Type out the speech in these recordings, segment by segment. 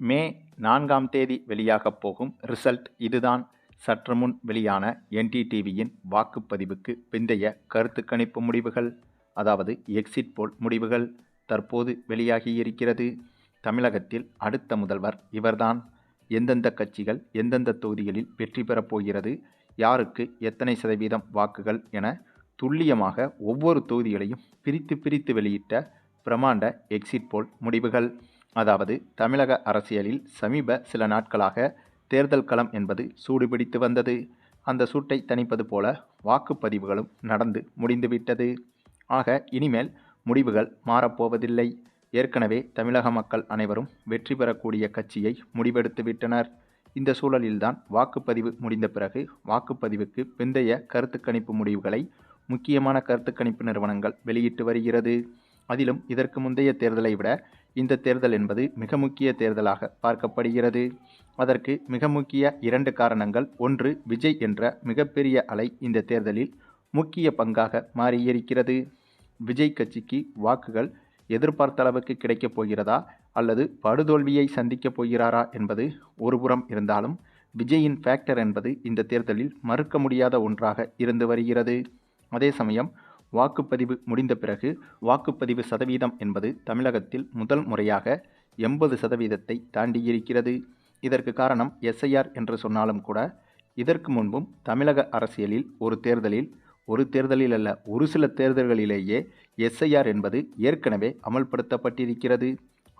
மே 4ஆம் தேதி வெளியாகப் போகும் ரிசல்ட் இதுதான். சற்று முன் வெளியான என்டிடிவியின் வாக்குப்பதிவுக்கு பிந்தைய கருத்து கணிப்பு முடிவுகள், அதாவது எக்ஸிட் போல் முடிவுகள் தற்போது வெளியாகியிருக்கிறது. தமிழகத்தில் அடுத்த முதல்வர் இவர்தான். எந்தெந்த கட்சிகள் எந்தெந்த தொகுதிகளில் வெற்றி பெறப் போகிறது, யாருக்கு எத்தனை சதவீதம் வாக்குகள் என துல்லியமாக ஒவ்வொரு தொகுதிகளையும் பிரித்து பிரித்து வெளியிட்ட பிரமாண்ட எக்ஸிட் போல் முடிவுகள். அதாவது தமிழக அரசியலில் சமீப சில நாட்களாக தேர்தல் களம் என்பது சூடுபிடித்து வந்தது. அந்த சூட்டை தணிப்பது போல வாக்குப்பதிவுகளும் நடந்து முடிந்துவிட்டது. ஆக இனிமேல் முடிவுகள் மாறப்போவதில்லை. ஏற்கனவே தமிழக மக்கள் அனைவரும் வெற்றி பெறக்கூடிய கட்சியை முடிவெடுத்து விட்டனர். இந்த சூழலில்தான் வாக்குப்பதிவு முடிந்த பிறகு வாக்குப்பதிவுக்கு பிந்தைய கருத்து கணிப்பு முடிவுகளை முக்கியமான கருத்து கணிப்பு நிறுவனங்கள் வெளியிட்டு வருகிறது. அதிலும் இதற்கு முந்தைய தேர்தலை விட இந்த தேர்தல் என்பது மிக முக்கிய தேர்தலாக பார்க்கப்படுகிறது. அதற்கு மிக முக்கிய 2 காரணங்கள். ஒன்று, விஜய் என்ற மிகப்பெரிய அலை இந்த தேர்தலில் முக்கிய பங்காக மாறியிருக்கிறது. விஜய் கட்சிக்கு வாக்குகள் எதிர்பார்த்த அளவுக்கு கிடைக்கப் போகிறதா அல்லது படுதோல்வியை சந்திக்கப் போகிறாரா என்பது ஒருபுறம் இருந்தாலும், விஜயின் ஃபேக்டர் என்பது இந்த தேர்தலில் மறுக்க முடியாத ஒன்றாக இருந்து வருகிறது. அதே சமயம் வாக்குப்பதிவு முடிந்த பிறகு வாக்குப்பதிவு சதவீதம் என்பது தமிழகத்தில் முதல் முறையாக 80% தாண்டியிருக்கிறது. இதற்கு காரணம் எஸ்ஐஆர் என்று சொன்னாலும் கூட, இதற்கு முன்பும் தமிழக அரசியலில் ஒரு தேர்தலில் அல்ல, ஒரு சில தேர்தல்களிலேயே எஸ்ஐஆர் என்பது ஏற்கனவே அமல்படுத்தப்பட்டிருக்கிறது.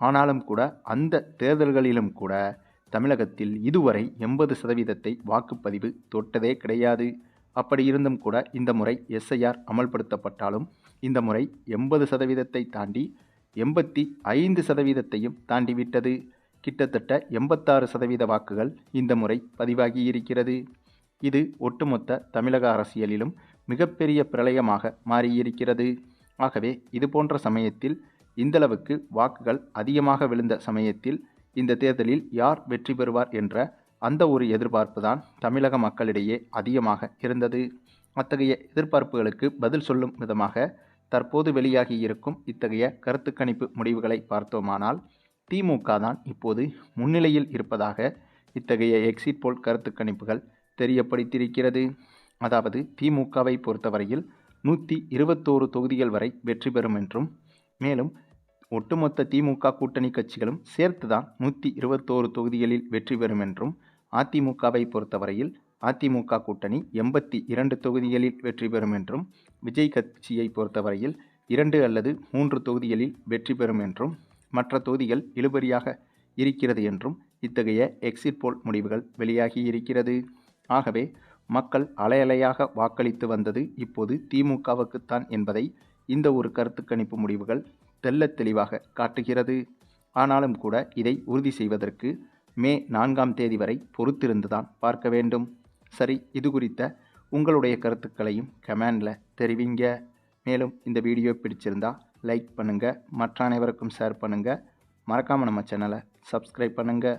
ஆனாலும் கூட அந்த தேர்தல்களிலும் கூட தமிழகத்தில் இதுவரை 80% வாக்குப்பதிவு தொட்டதே கிடையாது. அப்படி இருந்தும் கூட இந்த முறை எஸ்ஐஆர் அமல்படுத்தப்பட்டாலும் இந்த முறை 80% தாண்டி 85% தாண்டிவிட்டது. கிட்டத்தட்ட 86% வாக்குகள் இந்த முறை பதிவாகியிருக்கிறது. இது ஒட்டுமொத்த தமிழக அரசியலிலும் மிகப்பெரிய பிரளயமாக மாறியிருக்கிறது. ஆகவே இதுபோன்ற சமயத்தில், இந்தளவுக்கு வாக்குகள் அதிகமாக விழுந்த சமயத்தில் இந்த தேர்தலில் யார் வெற்றி பெறுவார் என்ற அந்த ஒரு எதிர்பார்ப்பு தான் தமிழக மக்களிடையே அதிகமாக இருந்தது. அத்தகைய எதிர்பார்ப்புகளுக்கு பதில் சொல்லும் விதமாக தற்போது வெளியாகி இருக்கும் இத்தகைய கருத்து கணிப்பு முடிவுகளை பார்த்தோமானால், திமுக தான் இப்போது முன்னிலையில் இருப்பதாக இத்தகைய எக்ஸிட் போல் கருத்து கணிப்புகள் தெரியப்படுத்தியிருக்கிறது. அதாவது திமுகவை பொறுத்தவரையில் 121 தொகுதிகள் வரை வெற்றி பெறும் என்றும், மேலும் ஒட்டுமொத்த திமுக கூட்டணி கட்சிகளும் சேர்த்துதான் 121 தொகுதிகளில் வெற்றி பெறும் என்றும், அதிமுகவை பொறுத்தவரையில் அதிமுக கூட்டணி 82 தொகுதிகளில் வெற்றி பெறும் என்றும், விஜய் கட்சியை பொறுத்தவரையில் 2 அல்லது 3 தொகுதிகளில் வெற்றி பெறும் என்றும், மற்ற தொகுதிகள் இழுபறியாக இருக்கிறது என்றும் இத்தகைய எக்ஸிட் போல் முடிவுகள் வெளியாகி இருக்கிறது. ஆகவே மக்கள் அலையலையாக வாக்களித்து வந்தது இப்போது திமுகவுக்குத்தான் என்பதை இந்த ஒரு கருத்து கணிப்பு முடிவுகள் தெள்ளத் தெளிவாக காட்டுகிறது. ஆனாலும் கூட இதை உறுதி செய்வதற்கு மே 4ஆம் தேதி வரை பொறுத்திருந்துதான் பார்க்க வேண்டும். சரி, இது குறித்த உங்களுடைய கருத்துக்களையும் கமெண்டில் தெரிவிங்க. மேலும் இந்த வீடியோ பிடிச்சிருந்தா லைக் பண்ணுங்கள், மற்ற அனைவருக்கும் ஷேர் பண்ணுங்கள், மறக்காமல் நம்ம சேனலை சப்ஸ்கிரைப் பண்ணுங்கள்.